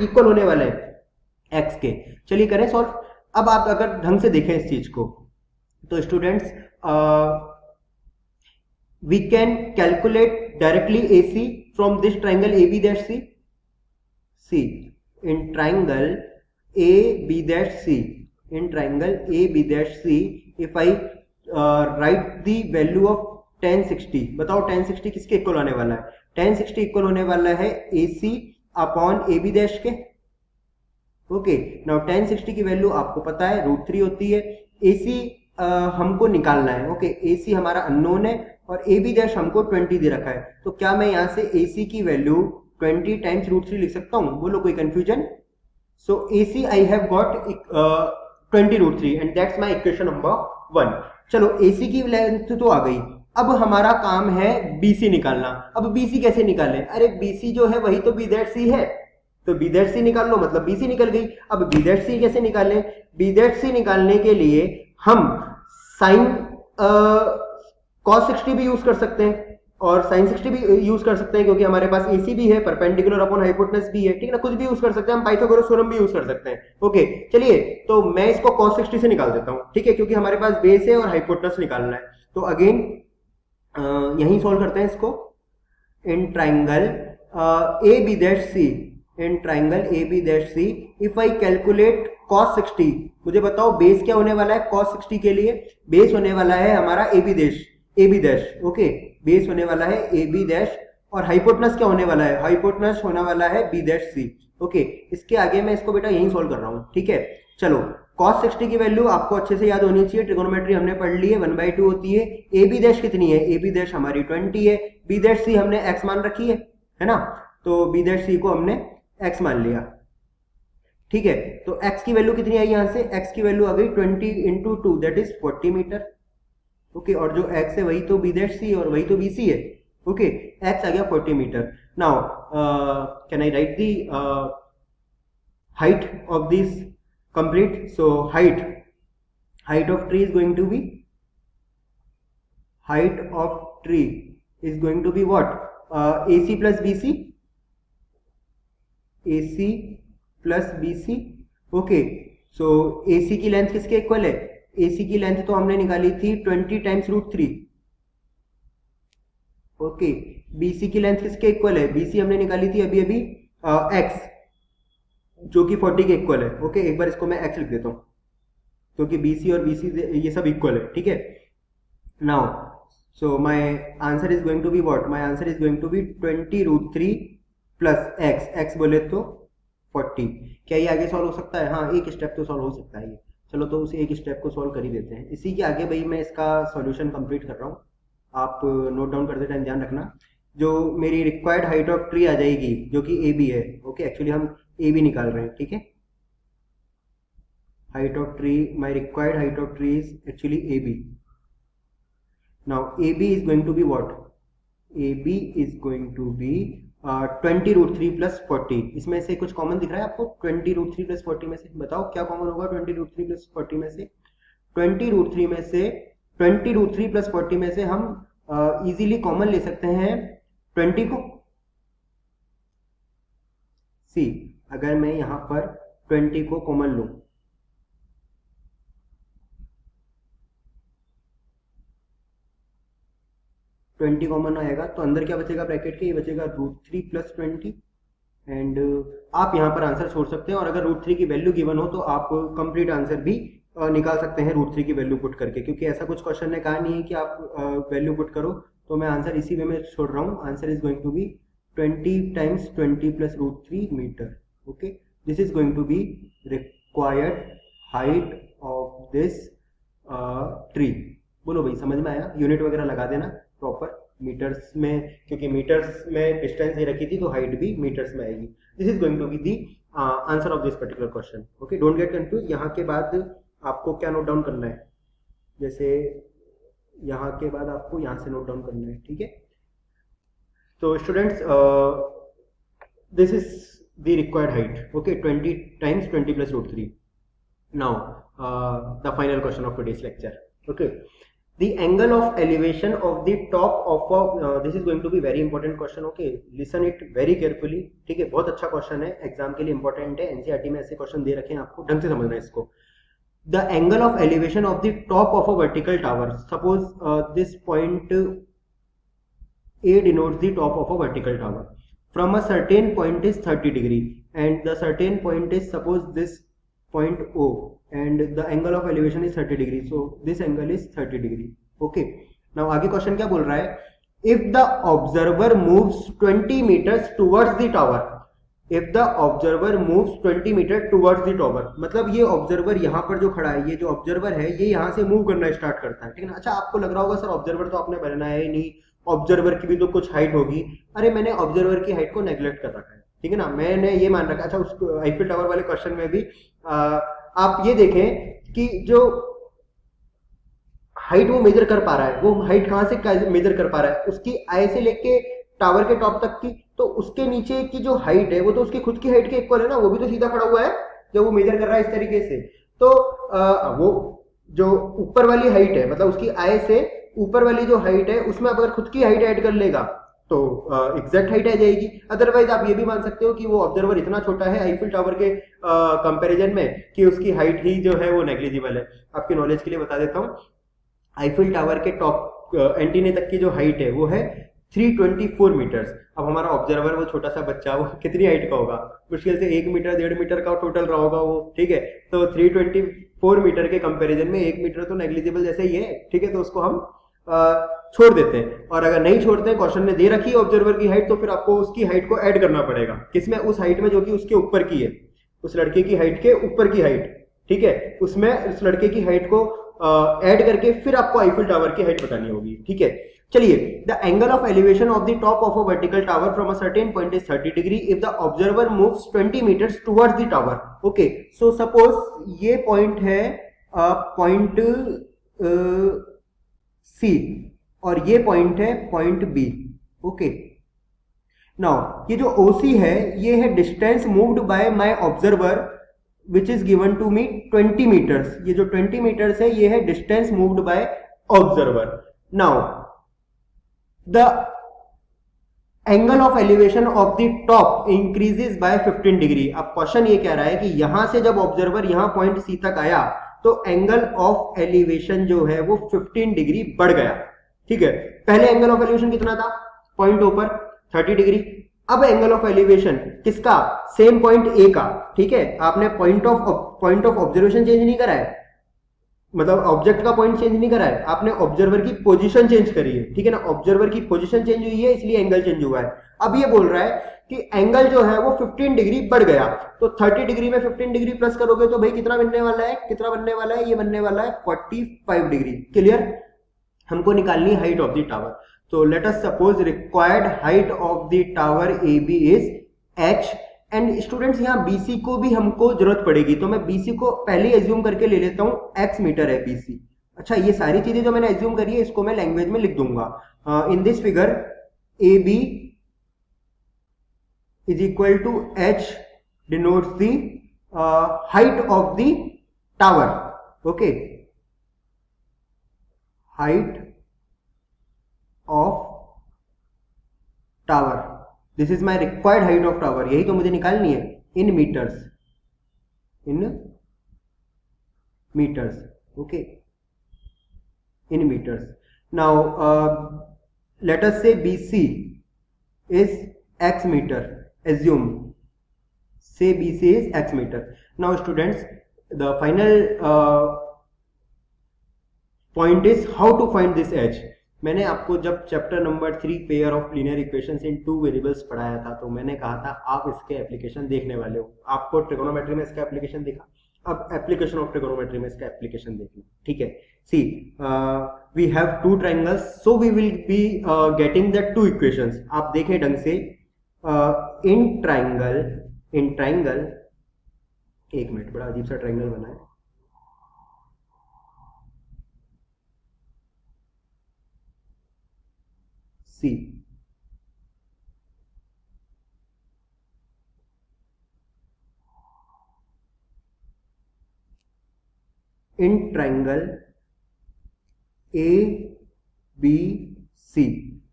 इक्वल होने वाले हैं एक्स के। चलिए करें सॉल्व। अब आप अगर ढंग से देखें इस चीज को तो students, we can calculate directly AC from this triangle AB dash C. See, in triangle AB dash C, in triangle AB dash C, if I write the value of tan 60, बताओ tan 60 किसके equal होने वाला है? tan 60 equal होने वाला है AC upon AB dash के। Okay, now tan 60 की वैल्यू आपको पता है √3 होती है। AC हमको निकालना है। ओके, AC हमारा अननोन है और AB डैश हमको 20 दे रखा है, तो क्या मैं यहाँ से AC की वैल्यू 20 टाइम्स √3 लिख सकता हूँ? बोलो कोई confusion? So AC I have got 20 √3 and that's my equation number 1। चलो AC की लेंथ तो आ गई, अब हमारा काम है BC निकालना। अब BC कैसे निकालें? अरे BC जो है वही तो B दैट C है, तो B दैट C निकाल लो, मतलब BC निकल गई। अब B दैट C कैसे निकालें? B दैट C निकालने के लिए हम साइन cos 60 भी यूज कर सकते हैं और sin 60 भी यूज कर सकते हैं, क्योंकि हमारे पास AC भी है, परपेंडिकुलर अपॉन हाइपोटेनस भी है, ठीक है ना, कुछ भी यूज कर सकते हैं हम, पाइथागोरस थ्योरम भी यूज कर सकते हैं। ओके, चलिए तो मैं इसको cos 60 से निकाल देता हूं, ठीक है, क्योंकि हमारे पास बेस है और हाइपोटेनस निकालना है। तो अगेन यहीं सॉल्व करते हैं इसको। In triangle AB dash C, in triangle AB dash C, if I calculate cos 60, मुझे बताओ बेस क्या होने वाला है cos 60 के लिए? बेस होने वाला है हमारा AB डैश। ओके, बेस होने वाला है AB डैश, और हाइपोटेनस क्या होने वाला है? हाइपोटेनस होने वाला है B डैश C। ओके, इसके आगे मैं इसको बेटा यहीं सॉल्व कर रहा हूं, ठीक है। चलो, cos 60 की वैल्यू आपको अच्छे से याद होनी चाहिए, ट्रिगोनोमेट्री हमने पढ़ ली है, 1/2 होती है। AB डैश कितनी है? AB डैश हमारी 20 है, B डैश C हमने x मान रखी है ना, तो B डैश C को हमने x मान लिया, ठीक है। तो x की वैल्यू कितनी आई? यहां से x की वैल्यू आ गई 20 × 2 दैट इज 40 मीटर। ओके, और जो x है वही तो B दैट C और वही तो BC है। ओके, x आ गया 40 meter. Now can I write the height of this complete? So height of tree is going to be, height of tree is going to be what? AC plus BC, AC plus BC। Okay, so AC की length किसके equal है? AC की length तो हमने निकाली थी 20 times √3। Okay, BC की length किसके इक्वल है? BC हमने निकाली थी अभी x, जो कि 40 के इक्वल है। ओके, एक बार इसको मैं x लिख देता हूं, क्योंकि BC और BC ये सब इक्वल है, ठीक है। Now so my answer is going to be what? My answer is going to be 20 √3 plus x बोले तो 40। क्या ये आगे सॉल्व हो सकता है? हाँ, एक स्टेप तो सॉल्व हो सकता है ये। चलो तो उसे एक स्टेप को सॉल्व कर ही देते हैं। इसी के आगे भाई मैं इसका सॉल्यूशन कंप्लीट कर रहा हूँ, आप नोट डाउन करते टाइम ध्यान रखना। जो मेरी रिक्वायर्ड हाइट ऑफ ट्री आ जाएगी जो कि AB है। ओके, एक्चुअली हम AB निकाल रहे हैं, ठीक है। Height of tree, my required height of tree is actually AB। Now AB is going to be what? AB is going to be 20 √3 plus 40। इसमें से कुछ कॉमन दिख रहा है आपको? 20 √3 प्लस 40 में से बताओ क्या कॉमन होगा 20 √3 प्लस 40 में से? 20 √3 में से, 20 √3 प्लस 40 में से हम इजीली कॉमन ले सकते हैं 20 को। सी, अगर मैं यहां पर 20 को कॉमन लूं, ट्वेंटी कॉमन आएगा तो अंदर क्या बचेगा ब्रैकेट के? ये बचेगा √3 प्लस 20। एंड आप यहाँ पर आंसर छोड़ सकते हैं, और अगर √3 की वैल्यू गिवन हो तो आप कंप्लीट आंसर भी निकाल सकते हैं √3 की वैल्यू पुट करके, क्योंकि ऐसा कुछ क्वेश्चन ने कहा नहीं है कि आप वैल्यू पुट करो। तो मैं आंसर इसी वे में छोड़ रहा हूँ। Answer is going to be 20 times 20 plus √3 meter. Okay, this is going to be required height of this tree. बोलो भाई, समझ में आया? यूनिट वगैरह लगा देना प्रॉपर मीटर्स में, क्योंकि मीटर्स में डिस्टेंस दे रखी थी तो हाइट भी मीटर्स में आएगी। This is going to be the answer of this particular question. Okay, don't get confuse. यहाँ के बाद आपको क्या नोट डाउन करना है? जैसे यहाँ के बाद आपको यहाँ से नोट डाउन करना है, ठीक है। तो students this is the required height, okay, 20 times 20 plus root 3. Now the final question of today's lecture, okay, the angle of elevation of the top of a this is going to be very important question, okay, listen it very carefully, ठीक है। बहुत अच्छा question है, exam के लिए important है, NCERT में ऐसे क्वेश्चन दे रखे हैं, आपको ढंग से समझना है इसको। The angle of elevation of the top of a vertical tower, suppose this point A denotes the top of a vertical tower. From a certain point is 30 degree and the certain point is suppose this point O and the angle of elevation is 30 degree. So this angle is 30 degree. Okay. Now आगे question क्या बोल रहा है? If the observer moves 20 meters towards the tower. If the observer moves 20 meter towards the tower. मतलब ये observer यहाँ पर जो खड़ा है, ये जो ऑब्जर्वर है ये यहाँ से मूव करना स्टार्ट करता है, ठीक है ना। अच्छा आपको लग रहा होगा सर ऑब्जर्वर तो आपने बनाया ही नहीं, ऑब्जर्वर की भी तो कुछ हाइट होगी। अरे मैंने ऑब्जर्वर की हाइट को नेग्लेक्ट कर रखा है, ठीक है ना, मैंने ये मान रखा। अच्छा उस आईफिल टावर वाले क्वेश्चन में भी आप ये देखें कि जो हाइट वो मेजर कर पा रहा है, वो हाइट कहां से मेजर कर पा रहा है, उसकी आई से लेके टावर के टॉप तक की, तो उसके नीचे की जो हाइट है वो तो उसकी खुद की हाइट के इक्वल है ना, वो भी तो सीधा खड़ा हुआ है जब वो मेजर कर रहा है इस तरीके से। तो वो जो ऊपर वाली हाइट है, मतलब उसकी आई से ऊपर वाली जो हाइट है उसमें अगर खुद की हाइट ऐड कर लेगा तो एग्जैक्ट हाइट आ जाएगी। अदरवाइज आप ये भी मान सकते हो कि वो ऑब्जर्वर इतना छोटा है आईफिल टावर के कंपैरिजन में कि उसकी हाइट ही जो है वो नेग्लिजिबल है। आपके नॉलेज के लिए बता देता हूँ, आईफिल टावर के टॉप एंटीने तक की जो हाइट है वो है 324 मीटर्स। अब हमारा ऑब्जर्वर वो छोटा सा बच्चा, वो कितनी हाइट का होगा, मुश्किल से 1 मीटर 1.5 मीटर का टोटल रहा होगा वो, ठीक है। तो 324 मीटर के कंपैरिजन में 1 मीटर तो नेग्लिजिबल जैसे ही है, ठीक है, तो उसको हम छोड़ देते हैं। और अगर नहीं छोड़ते हैं, क्वेश्चन ने दे रखी है ऑब्जर्वर की हाइट, तो फिर आपको उसकी हाइट को ऐड करना पड़ेगा, किसमें, उस हाइट में जो कि उसके ऊपर की है, उस लड़के की हाइट के ऊपर की हाइट, ठीक है, उसमें उस लड़के की हाइट को ऐड करके फिर आपको आईफिल टावर की हाइट बतानी होगी, ठीक है। चलिए, the angle of elevation of the top of a vertical tower from a certain point is 30 degree if the observer moves 20 meters towards the tower. Okay, so suppose ये point है point C और ये point है point B. Okay, now ये जो OC है ये है distance moved by my observer which is given to me 20 meters. ये जो 20 मीटर्स है ये है distance moved by observer. Now the angle of elevation of the top increases by 15 degree. अब क्वेश्चन ये कह रहा है कि यहां से जब ऑब्जर्वर यहां पॉइंट सी तक आया तो एंगल ऑफ एलिवेशन जो है वो 15 डिग्री बढ़ गया, ठीक है। पहले एंगल ऑफ एलिवेशन कितना था, पॉइंट ओ पर 30 डिग्री। अब एंगल ऑफ एलिवेशन किसका, सेम पॉइंट ए का, ठीक है। आपने पॉइंट ऑफ ऑब्जर्वेशन चेंज नहीं करा है, मतलब ऑब्जेक्ट का पॉइंट चेंज नहीं करा है, आपने ऑब्जर्वर की पोजीशन चेंज करी है, ठीक है ना। ऑब्जर्वर की पोजीशन चेंज हुई है इसलिए एंगल चेंज हुआ है। अब ये बोल रहा है कि एंगल जो है वो 15 डिग्री बढ़ गया, तो 30 डिग्री में 15 डिग्री प्लस करोगे तो भाई कितना बनने वाला है, कितना बनने वाला है, ये बनने वाला है 45 डिग्री। क्लियर, हमको निकालनी है हाइट ऑफ द टावर। तो let us suppose required height of the tower AB is h and students यहाँ BC को भी हमको जरूरत पड़ेगी, तो मैं BC को पहले एज्यूम करके ले लेता हूँ x मीटर है BC। अच्छा, ये सारी चीजें जो मैंने एज्यूम करी है इसको मैं लैंग्वेज में लिख दूंगा। In this figure AB is equal to h denotes the height of the tower. Okay, height of tower, this is my required height of tower, यही तो मुझे निकालनी है in meters, in meters, okay, in meters. Now let us say BC is x meter, assume say BC is x meter. Now students, the final point is how to find this h. मैंने आपको जब chapter number 3 pair of linear equations in 2 variables पढ़ाया था तो मैंने कहा था आप इसके एप्लीकेशन देखने वाले हो, आपको ट्रिगोनोमेट्री में इसका एप्लीकेशन दिखा, अब एप्लीकेशन ऑफ ट्रिगोनोमेट्री में इसका एप्लीकेशन देखना, ठीक है। See we have 2 triangles, so we will be getting the 2 equations. आप देखें ढंग से, इन ट्रायंगल एक मिनट, बड़ा अजीब सा ट्रायंगल बना है, C. In triangle ABC,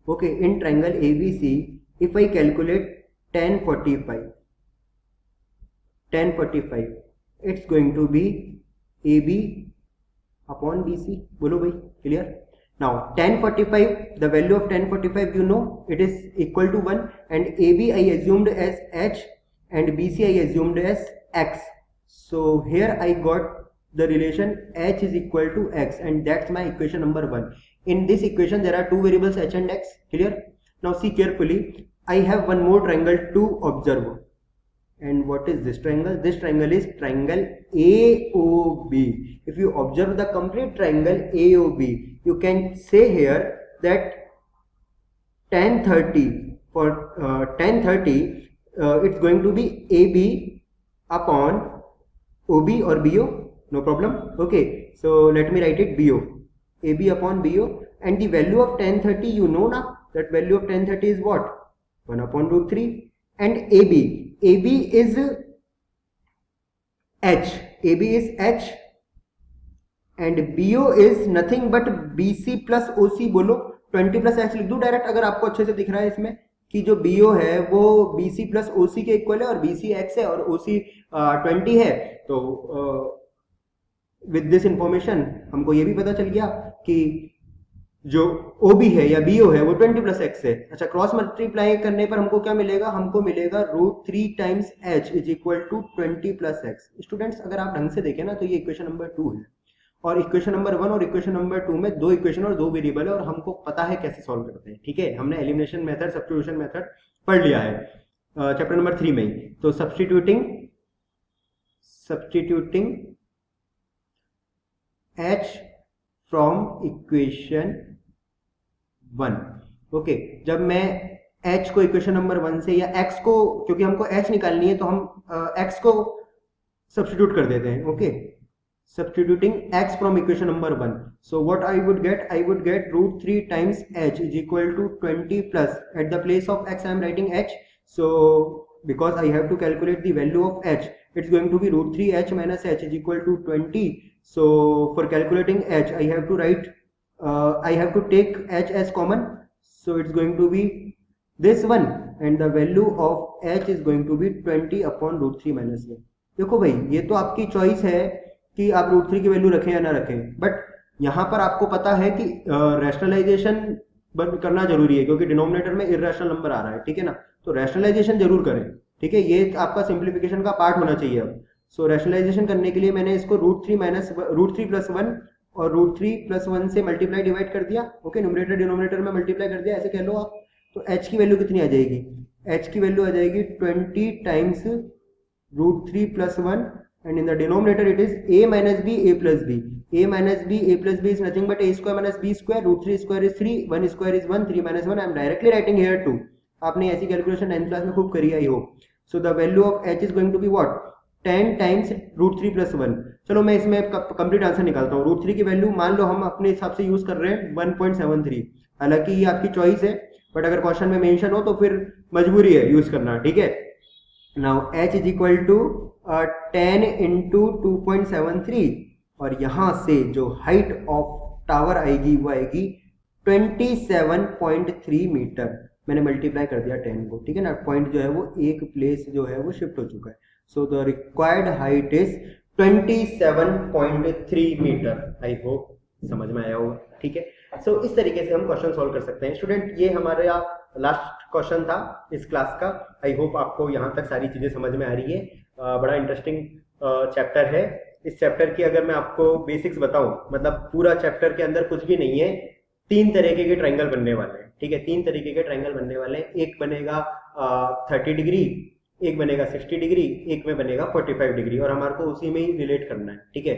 okay, in triangle ABC, if I calculate tan 45, it's going to be AB upon BC. बोलो भाई, clear? Now tan 45, the value of tan 45, you know, it is equal to 1, and AB I assumed as H and BC I assumed as X. So here I got the relation H is equal to X, and that's my equation number 1. In this equation there are two variables H and X, clear? Now see carefully, I have one more triangle to observe. And what is this triangle? This triangle is triangle AOB. If you observe the complete triangle AOB, you can say here that tan 30, for tan 30, it's going to be AB upon OB or BO, no problem. Okay, so let me write it BO, AB upon BO, and the value of tan 30, you know now, that value of tan 30 is what? 1 upon root 3. And AB is H, AB is H, and BO is nothing but BC plus OC. बोलो 20 plus X लिख दूं direct, अगर आपको अच्छे से दिख रहा है इसमें कि जो BO है वो BC प्लस OC के इक्वल है, और BC X है और OC 20 है. तो विद दिस इंफॉर्मेशन हमको ये भी पता चल गया कि जो OB है या BO है वो 20 प्लस X है. अच्छा, क्रॉस मल्टीप्लाई करने पर हमको क्या मिलेगा? हमको मिलेगा √3 times H is equal to 20 plus X. Students, अगर आप ढंग से देखें ना तो ये इक्वेशन नंबर 2 है, और इक्वेशन नंबर 1 और इक्वेशन नंबर 2 में दो इक्वेशन और दो वेरिएबल है, और हमको पता है कैसे सॉल्व करते हैं. ठीक है, हमने एलिमिनेशन मेथड, सब्स्टिट्यूशन मेथड पढ़ लिया है चैप्टर नंबर 3 में ही. तो substituting H from equation 1. Okay, जब मैं H को इक्वेशन नंबर 1 से, या X को, क्योंकि हमको H निकालनी है तो हम X को सब्स्टिट्यूट कर देते हैं. Okay, substituting X from equation number 1. So what I would get? I would get √3 times H is equal to 20 plus, at the place of X I am writing H. So because I have to calculate the value of H, it's going to be √3 H minus H is equal to 20. So for calculating H, I have to write, I have to take H as common. So it's going to be this one, and the value of H is going to be 20 upon √3 minus 1. देखो भाई, ये तो आपकी choice है कि आप √3 की value रखें या ना रखें, बट यहाँ पर आपको पता है कि रैशनलाइजेशन करना जरूरी है, क्योंकि डिनोमिनेटर में इर्रेशनल नंबर आ रहा है. ठीक है ना, तो रैशनलाइजेशन जरूर करें. ठीक है, ये आपका सिंप्लीफिकेशन का पार्ट होना चाहिए अब. सो रैशनलाइजेशन करने के लिए मैंने इसको √3 प्लस 1 और √3 प्लस 1 से मल्टीप्लाई डिवाइड कर दिया. ओके, न्यूमरेटर डिनोमिनेटर में मल्टीप्लाई कर दिया, ऐसे कह लो आप. तो H की वैल्यू कितनी आ जाएगी? H की वैल्यू आ जाएगी 20 times √3 plus 1, and in the denominator it is a minus b a plus b. A minus b a plus b is nothing but a square minus b square. √3 square is 3, 1 square is 1, 3 minus 1. I am directly writing here 2. आपने ऐसी calculation 9th class में खूब करी है, I hope. So the value of H is going to be what? 10 times √3 plus 1. चलो मैं इसमें complete answer निकालता हूँ. √3 की वैल्यू मान लो हम अपने हिसाब से यूज कर रहे हैं 1.73. हालांकि ये आपकी चॉइस है, बट अगर क्वेश्चन में मेंशन हो तो फिर मजबूरी है यूज करना. ठीक है, now H is equal to 10 into 2.73, और यहां से जो हाइट ऑफ टावर आएगी वो आएगी 27.3 मीटर. मैंने मल्टीप्लाई कर दिया 10 को. ठीक है ना, पॉइंट जो है वो एक प्लेस जो है वो शिफ्ट हो चुका है. So the required height is 27.3 meter. I hope समझ में आया होगा. ठीक है, सो इस तरीके से हम क्वेश्चन सॉल्व कर सकते हैं. स्टूडेंट, ये हमारा लास्ट क्वेश्चन था इस क्लास का. आई होप आपको यहाँ तक सारी चीजें समझ में आ रही है. बड़ा इंटरेस्टिंग चैप्टर है. इस चैप्टर की अगर मैं आपको बेसिक्स बताऊं, मतलब पूरा चैप्टर के अंदर कुछ भी नहीं है. 3 तरीके के ट्रायंगल बनने वाले हैं. ठीक है, 3 तरीके के ट्रायंगल बनने वाले हैं. एक बनेगा 30 डिग्री, एक बनेगा 60 डिग्री, एक में बनेगा 45 डिग्री, और हमारे को उसी में ही रिलेट करना है. ठीक है,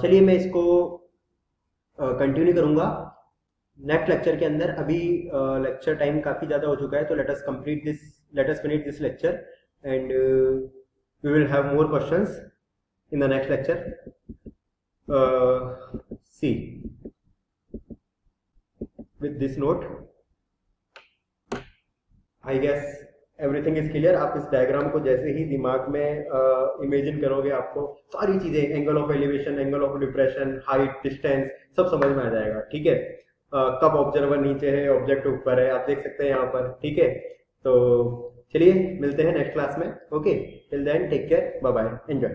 चलिए मैं इसको कंटिन्यू करूंगा नेक्स्ट लेक्चर के अंदर. अभी लेक्चर टाइम काफी ज्यादा हो चुका है, तो let us finish this lecture, and we will have more questions in the next lecture. See, with this note, I guess everything is clear. आप इस डायग्राम को जैसे ही दिमाग में इमेजिन करोगे, आपको सारी चीजें, angle of elevation, angle of depression, height, distance, सब समझ में आ जाएगा। ठीक है, कब ऑब्जर्वर नीचे है, ऑब्जेक्ट ऊपर है, आप देख सकते हैं यहाँ पर। ठीक है, तो चलिए मिलते हैं नेक्स्ट क्लास में। Okay, till then take care, bye bye, enjoy.